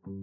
So,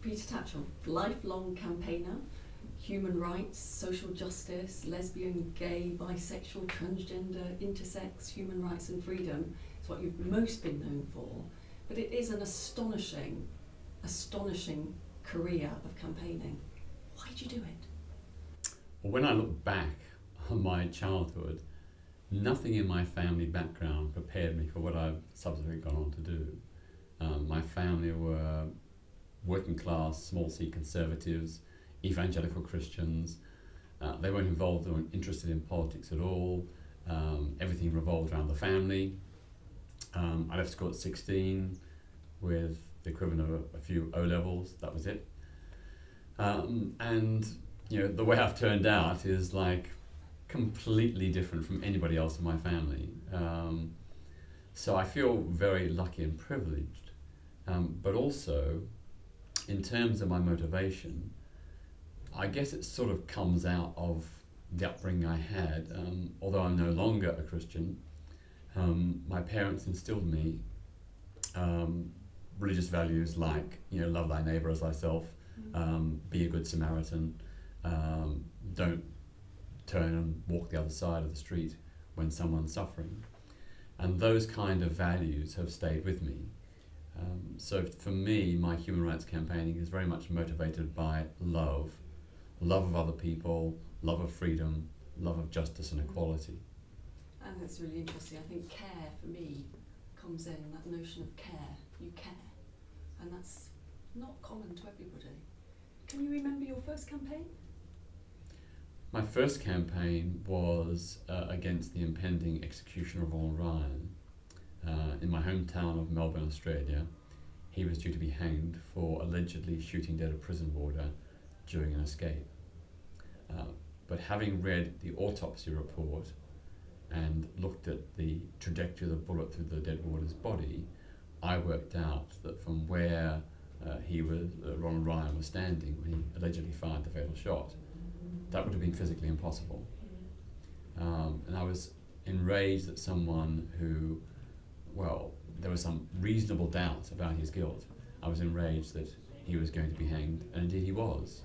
Peter Tatchell, lifelong campaigner, human rights, social justice, lesbian, gay, bisexual, transgender, intersex, human rights and freedom is what you've most been known for. But it is an astonishing career of campaigning. Why did you do it? Well, when I look back on my childhood, nothing in my family background prepared me for what I've subsequently gone on to do. My family were working class, small c conservatives, evangelical Christians. They weren't involved or interested in politics at all. Everything revolved around the family. I left school at 16 with the equivalent of a few O-levels, that was it. And the way I've turned out is like completely different from anybody else in my family. So I feel very lucky and privileged, but also in terms of my motivation, I guess it sort of comes out of the upbringing I had. Although I'm no longer a Christian, my parents instilled in me religious values like, love thy neighbour as thyself, be a good Samaritan, don't turn and walk the other side of the street when someone's suffering. And those kind of values have stayed with me. So for me, my human rights campaigning is very much motivated by love of other people, love of freedom, love of justice and equality. And that's really interesting. I think care for me comes in, that notion of care. You care. And that's not common to everybody. Can you remember your first campaign? My first campaign was against the impending execution of Ronald Ryan. In my hometown of Melbourne, Australia. He was due to be hanged for allegedly shooting dead a prison warder during an escape. But having read the autopsy report and looked at the trajectory of the bullet through the dead warder's body, I worked out that from where Ronald Ryan was standing when he allegedly fired the fatal shot, that would have been physically impossible. And I was enraged that someone who, there was some reasonable doubt about his guilt. I was enraged that he was going to be hanged, and indeed he was.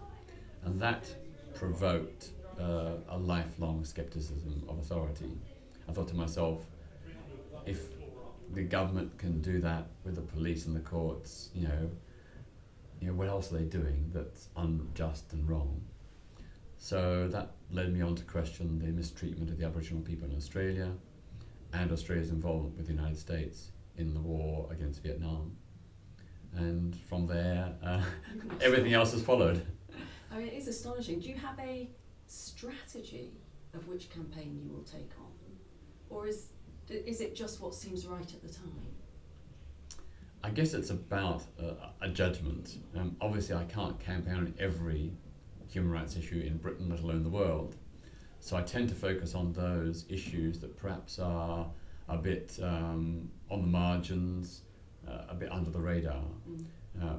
And that provoked a lifelong skepticism of authority. I thought to myself, if the government can do that with the police and the courts, what else are they doing that's unjust and wrong? So that led me on to question the mistreatment of the Aboriginal people in Australia and Australia's involvement with the United States in the war against Vietnam. And from there, everything else has followed. I mean, it is astonishing. Do you have a strategy of which campaign you will take on? Or is it just what seems right at the time? I guess it's about a judgment. Obviously, I can't campaign on every human rights issue in Britain, let alone the world. So I tend to focus on those issues that perhaps are a bit on the margins, a bit under the radar,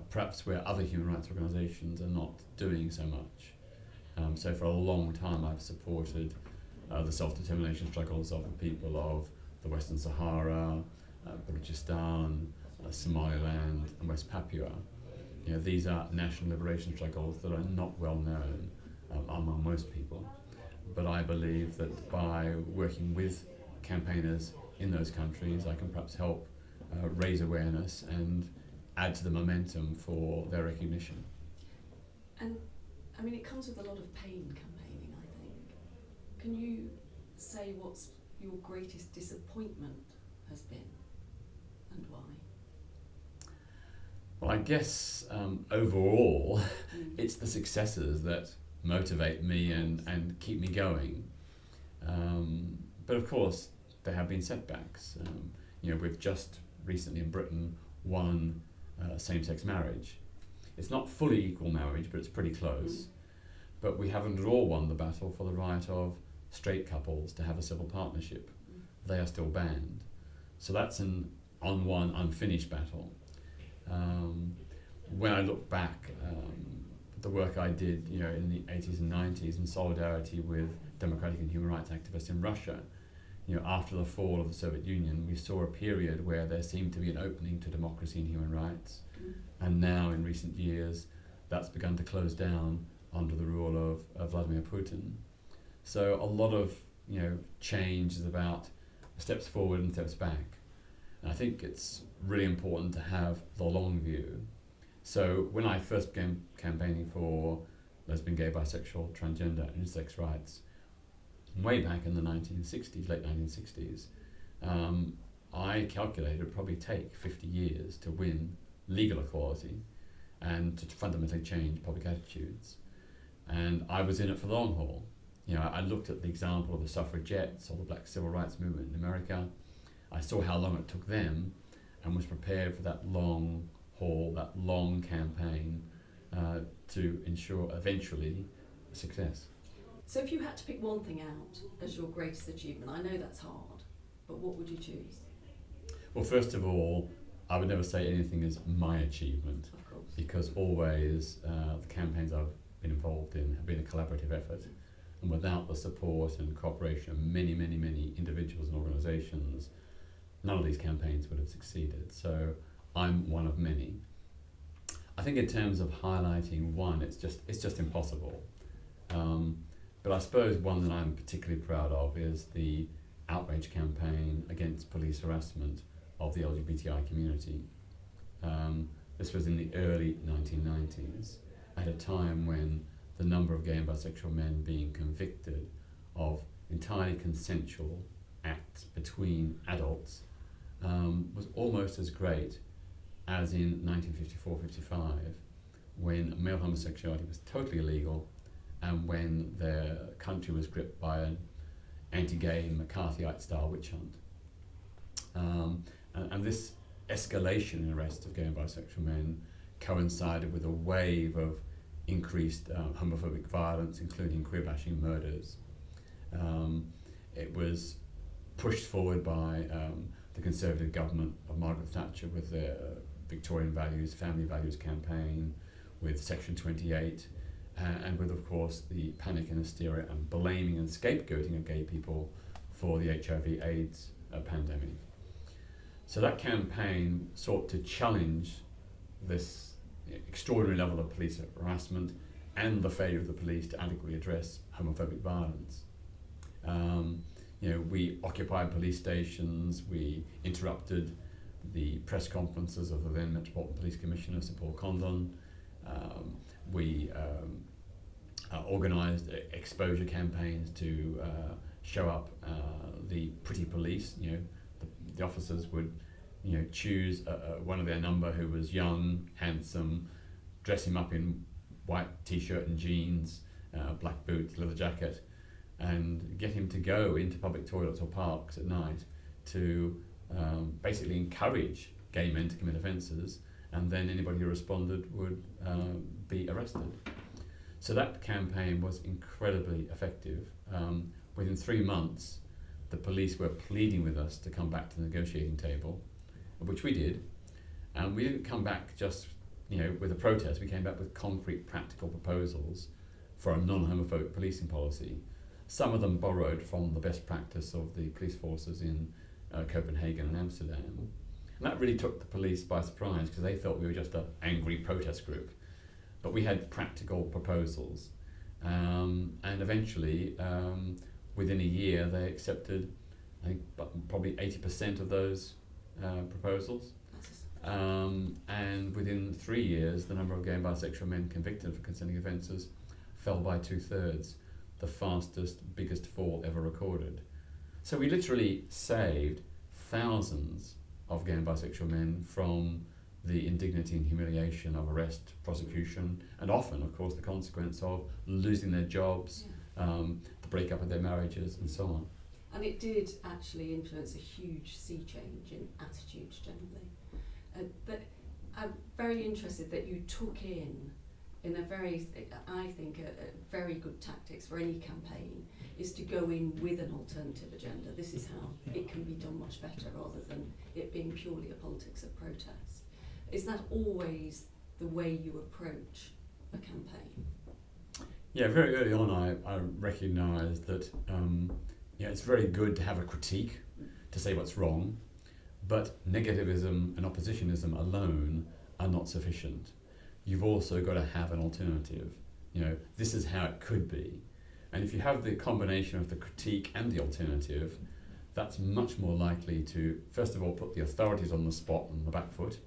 perhaps where other human rights organisations are not doing so much. So for a long time I've supported the self-determination struggles of the people of the Western Sahara, Balochistan, Somaliland and West Papua. These are national liberation struggles that are not well known among most people. But I believe that by working with campaigners in those countries, I can perhaps help raise awareness and add to the momentum for their recognition. And I mean, it comes with a lot of pain, campaigning, I think. Can you say what's your greatest disappointment has been and why? Well, I guess overall, it's the successes that motivate me and keep me going. But of course, there have been setbacks. We've just recently in Britain won same-sex marriage. It's not fully equal marriage, but it's pretty close. But we haven't at all won the battle for the right of straight couples to have a civil partnership. They are still banned. So that's an unwon, unfinished battle. when I look back, the work I did, in the 80s and 90s in solidarity with democratic and human rights activists in Russia, after the fall of the Soviet Union, we saw a period where there seemed to be an opening to democracy and human rights. And now, in recent years, that's begun to close down under the rule of Vladimir Putin. So a lot of, change is about steps forward and steps back. And I think it's really important to have the long view. So when I first began campaigning for lesbian, gay, bisexual, transgender, and intersex rights, way back in the 1960s, late 1960s, I calculated it would probably take 50 years to win legal equality and to fundamentally change public attitudes. And I was in it for the long haul. I looked at the example of the suffragettes or the black civil rights movement in America. I saw how long it took them and was prepared for that long haul, that long campaign to ensure eventually success. So if you had to pick one thing out as your greatest achievement, I know that's hard, but what would you choose? Well, first of all, I would never say anything is my achievement, Of course. because always the campaigns I've been involved in have been a collaborative effort, and without the support and cooperation of many, many, many individuals and organisations, none of these campaigns would have succeeded. So I'm one of many. I think in terms of highlighting one, it's just impossible. But I suppose one that I'm particularly proud of is the OutRage campaign against police harassment of the LGBTI community. This was in the early 1990s, at a time when the number of gay and bisexual men being convicted of entirely consensual acts between adults was almost as great as in 1954-55, when male homosexuality was totally illegal and when the country was gripped by an anti-gay McCarthyite style witch hunt. And this escalation in arrests of gay and bisexual men coincided with a wave of increased homophobic violence, including queer-bashing murders. It was pushed forward by the Conservative government of Margaret Thatcher with their Victorian values, family values campaign, with Section 28, and with, of course, the panic and hysteria and blaming and scapegoating of gay people for the HIV/AIDS pandemic. So that campaign sought to challenge this extraordinary level of police harassment and the failure of the police to adequately address homophobic violence. We occupied police stations, we interrupted the press conferences of the then Metropolitan Police Commissioner, Sir Paul Condon. We organised exposure campaigns to show up the pretty police. The officers would, choose one of their number who was young, handsome, dress him up in white t-shirt and jeans, black boots, leather jacket, and get him to go into public toilets or parks at night to basically encourage gay men to commit offences, and then anybody who responded would be arrested. So that campaign was incredibly effective. Within 3 months, the police were pleading with us to come back to the negotiating table, which we did. And we didn't come back just with a protest. We came back with concrete, practical proposals for a non-homophobic policing policy. Some of them borrowed from the best practice of the police forces in Copenhagen and Amsterdam. And that really took the police by surprise, because they thought we were just an angry protest group. But we had practical proposals. And eventually, within a year, they accepted, I think, probably 80% of those proposals. And within 3 years, the number of gay and bisexual men convicted for consenting offences fell by 2/3, the fastest, biggest fall ever recorded. So we literally saved thousands of gay and bisexual men from the indignity and humiliation of arrest, prosecution, and often, of course, the consequence of losing their jobs, the breakup of their marriages, and so on. And it did actually influence a huge sea change in attitudes generally. But I'm very interested that you took in a very, I think, a very good tactics for any campaign is to go in with an alternative agenda. This is how it can be done much better, rather than it being purely a politics of protest. Is that always the way you approach a campaign? Yeah, very early on I recognised that it's very good to have a critique, to say what's wrong, but negativism and oppositionism alone are not sufficient. You've also got to have an alternative. This is how it could be. And if you have the combination of the critique and the alternative, that's much more likely to, first of all, put the authorities on the spot, on the back foot,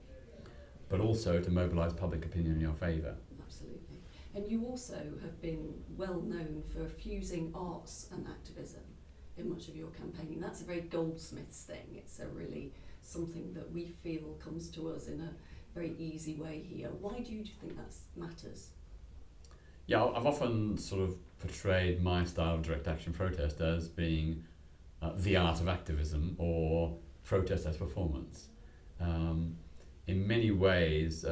but also to mobilise public opinion in your favour. Absolutely. And you also have been well known for fusing arts and activism in much of your campaigning. That's a very Goldsmiths thing. It's a really something that we feel comes to us in a very easy way here. Why do you think that matters? Yeah, I've often sort of portrayed my style of direct action protest as being the art of activism, or protest as performance. In many ways,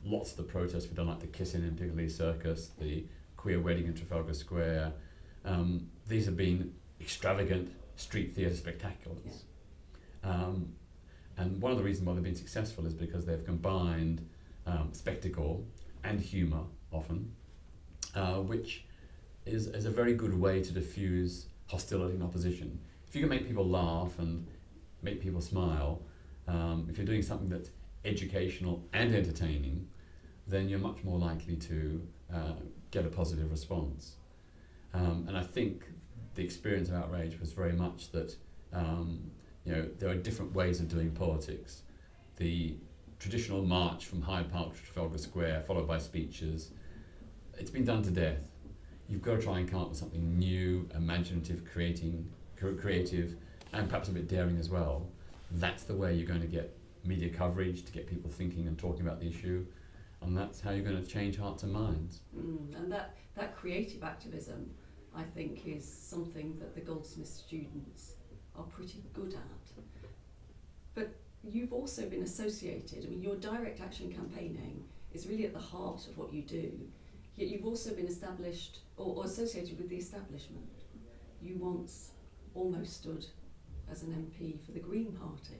lots of the protests we've done, like the Kissing in Piccadilly Circus, the queer wedding in Trafalgar Square, these have been extravagant street theatre spectaculars. Yeah. And one of the reasons why they've been successful is because they've combined spectacle and humour often, which is a very good way to diffuse hostility and opposition. If you can make people laugh and make people smile, if you're doing something that's educational and entertaining, then you're much more likely to get a positive response. And I think the experience of OutRage was very much that there are different ways of doing politics. The traditional march from Hyde Park to Trafalgar Square, followed by speeches, it's been done to death. You've got to try and come up with something new, imaginative, creative, and perhaps a bit daring as well. That's the way you're going to get media coverage, to get people thinking and talking about the issue, and that's how you're going to change hearts and minds. And that creative activism, I think, is something that the Goldsmiths students are pretty good at. But you've also been associated, your direct action campaigning is really at the heart of what you do, yet you've also been established or associated with the establishment. You once almost stood as an MP for the Green Party.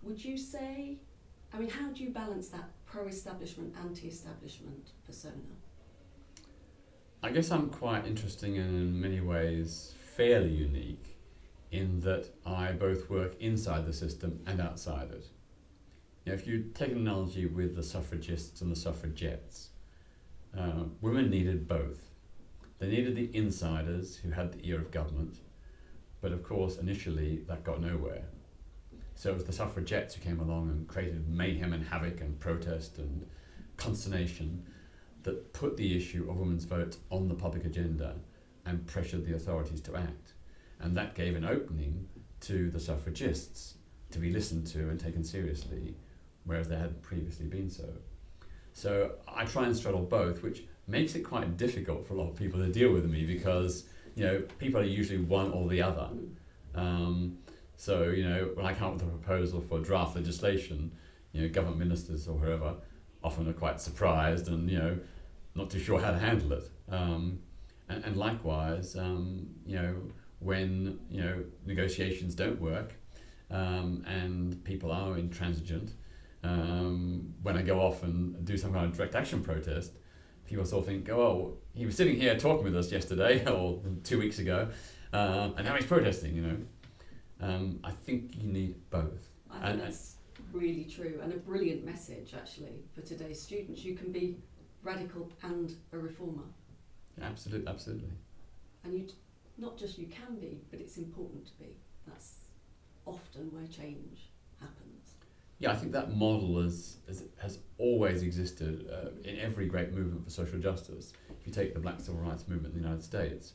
Would you say, how do you balance that pro-establishment, anti-establishment persona? I guess I'm quite interesting and in many ways fairly unique in that I both work inside the system and outside it. If you take an analogy with the suffragists and the suffragettes, women needed both. They needed the insiders who had the ear of government, but of course initially that got nowhere. So it was the suffragettes who came along and created mayhem and havoc and protest and consternation that put the issue of women's vote on the public agenda and pressured the authorities to act. And that gave an opening to the suffragists to be listened to and taken seriously, whereas they hadn't previously been so. So I try and straddle both, which makes it quite difficult for a lot of people to deal with me because, people are usually one or the other. So, when I come up with a proposal for draft legislation, government ministers or whoever often are quite surprised and, not too sure how to handle it. And likewise, when, negotiations don't work and people are intransigent, when I go off and do some kind of direct action protest, people sort of think, oh, he was sitting here talking with us yesterday or 2 weeks ago, and now he's protesting, I think you need both. I think that's really true and a brilliant message actually for today's students. You can be radical and a reformer. Absolutely. And not just you can be, but it's important to be. That's often where change happens. Yeah, I think that model has always existed in every great movement for social justice. If you take the Black Civil Rights Movement in the United States,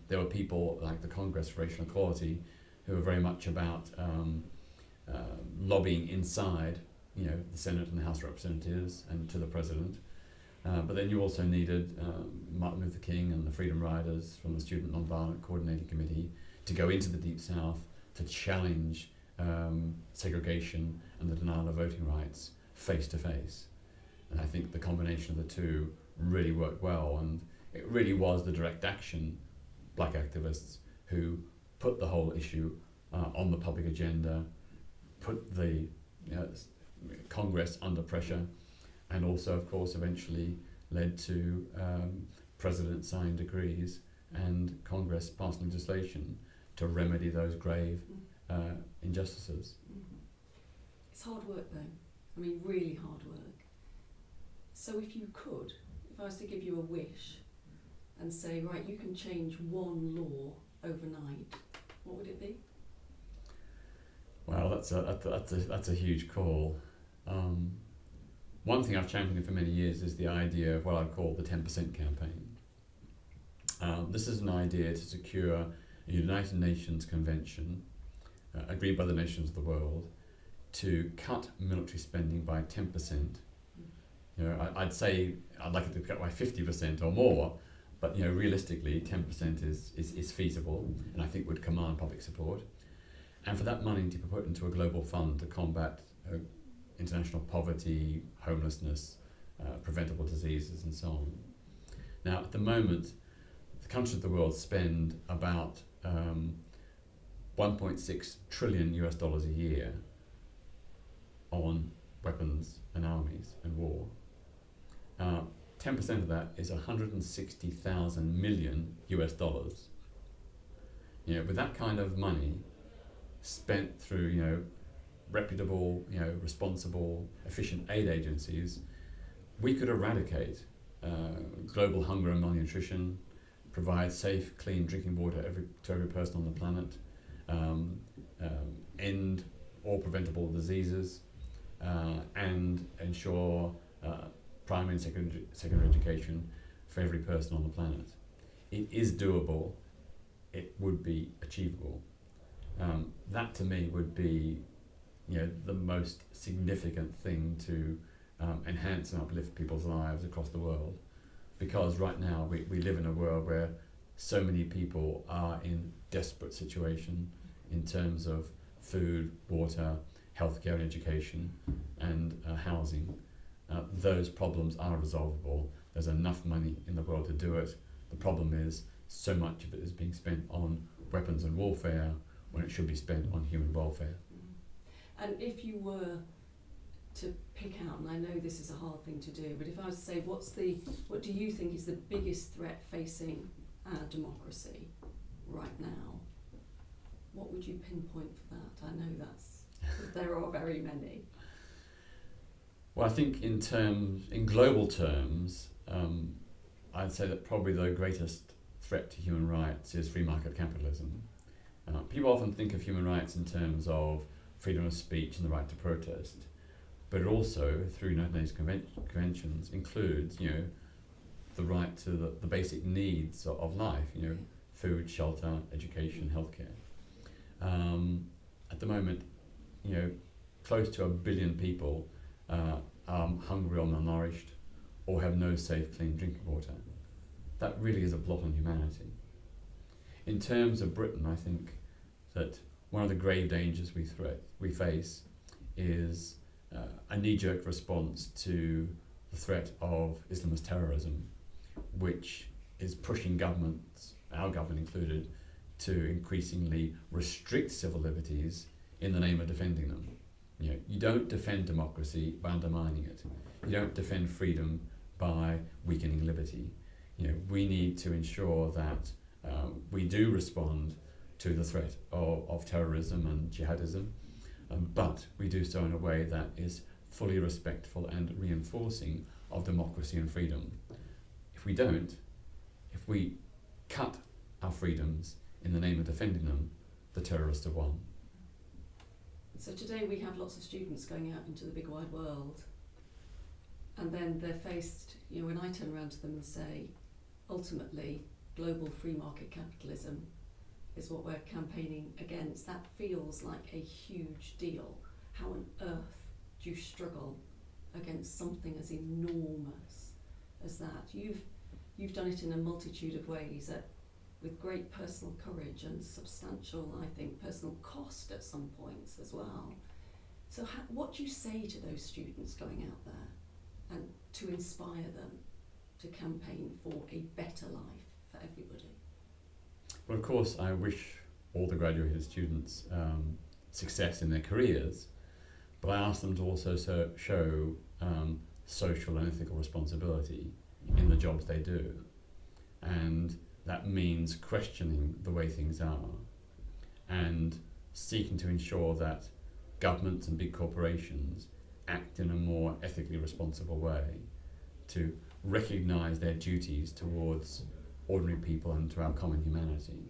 there were people like the Congress for Racial Equality who were very much about lobbying inside, the Senate and the House of Representatives and to the President. But then you also needed Martin Luther King and the Freedom Riders from the Student Nonviolent Coordinating Committee to go into the Deep South to challenge segregation and the denial of voting rights face to face. And I think the combination of the two really worked well, and it really was the direct action black activists who put the whole issue on the public agenda, put the Congress under pressure, and also, of course, eventually led to President signing decrees and Congress passing legislation to remedy those grave injustices. Mm-hmm. It's hard work though, I mean really hard work. So if I was to give you a wish and say, right, you can change one law overnight, what would it be? Well, that's a huge call. One thing I've championed for many years is the idea of what I call the 10% campaign. This is an idea to secure a United Nations Convention, agreed by the nations of the world, to cut military spending by 10%. You know, I'd say I'd like it to be cut by 50% or more, but you know, realistically, 10% is feasible, and I think would command public support. And for that money to be put into a global fund to combat international poverty, homelessness, preventable diseases, and so on. Now, at the moment, the countries of the world spend about 1.6 trillion US dollars a year on weapons and armies and war. 10% of that is 160,000 million US dollars. You know, with that kind of money spent through, you know, reputable, you know, responsible, efficient aid agencies, we could eradicate global hunger and malnutrition, provide safe, clean drinking water to every person on the planet, end all preventable diseases, and ensure primary and secondary education for every person on the planet. It is doable. It would be achievable. That to me would be, you know, the most significant thing to enhance and uplift people's lives across the world. Because right now we live in a world where so many people are in desperate situation in terms of food, water, healthcare and education, and housing. Those problems are resolvable. There's enough money in the world to do it. The problem is so much of it is being spent on weapons and warfare when it should be spent on human welfare. And if you were to pick out, and I know this is a hard thing to do, but if I was to say, what do you think is the biggest threat facing our democracy right now? What would you pinpoint for that? I know there are very many. Well, I think in global terms, I'd say that probably the greatest threat to human rights is free market capitalism. People often think of human rights in terms of freedom of speech and the right to protest, but it also, through United Nations conventions, includes, you know, the right to the basic needs of life, you know, food, shelter, education, healthcare. At the moment, you know, close to 1 billion people are hungry or malnourished or have no safe, clean drinking water. That really is a blot on humanity. In terms of Britain, I think that one of the grave dangers we face is a knee-jerk response to the threat of Islamist terrorism, which is pushing governments, our government included, to increasingly restrict civil liberties in the name of defending them. You know, you don't defend democracy by undermining it. You don't defend freedom by weakening liberty. You know, we need to ensure that we do respond to the threat of terrorism and jihadism, but we do so in a way that is fully respectful and reinforcing of democracy and freedom. If we don't, if we cut our freedoms in the name of defending them, the terrorists have won. So today we have lots of students going out into the big wide world, and then they're faced, you know, when I turn around to them and say, ultimately, global free market capitalism is what we're campaigning against, that feels like a huge deal. How on earth do you struggle against something as enormous as that? You've done it in a multitude of ways with great personal courage and substantial, I think, personal cost at some points as well. So what do you say to those students going out there and to inspire them to campaign for a better life for everybody? Well, of course, I wish all the graduated students success in their careers, but I ask them to also show social and ethical responsibility in the jobs they do. And that means questioning the way things are and seeking to ensure that governments and big corporations act in a more ethically responsible way, to recognise their duties towards ordinary people and to our common humanity.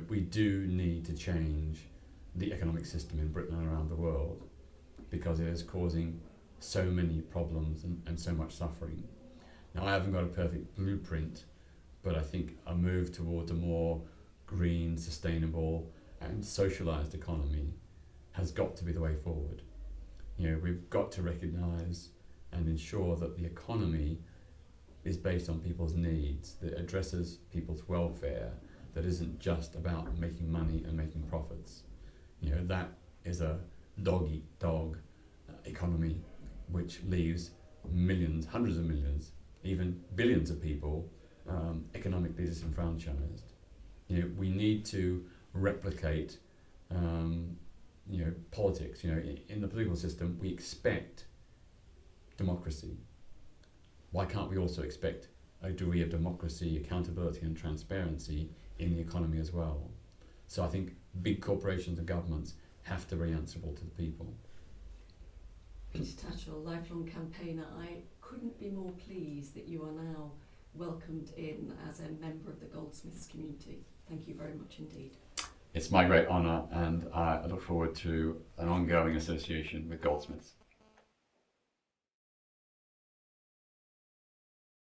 We do need to change the economic system in Britain and around the world, because it is causing so many problems and so much suffering. Now, I haven't got a perfect blueprint, but I think a move towards a more green, sustainable and socialised economy has got to be the way forward. We've got to recognise and ensure that the economy is based on people's needs, that addresses people's welfare, that isn't just about making money and making profits. That is a dog-eat-dog economy which leaves millions, hundreds of millions, even billions of people economically disenfranchised. We need to replicate politics. In the political system, we expect democracy. Why can't we also expect a degree of democracy, accountability and transparency in the economy as well? So I think big corporations and governments have to be answerable to the people. Peter Tatchell, lifelong campaigner, I couldn't be more pleased that you are now welcomed in as a member of the Goldsmiths community. Thank you very much indeed. It's my great honour, and I look forward to an ongoing association with Goldsmiths.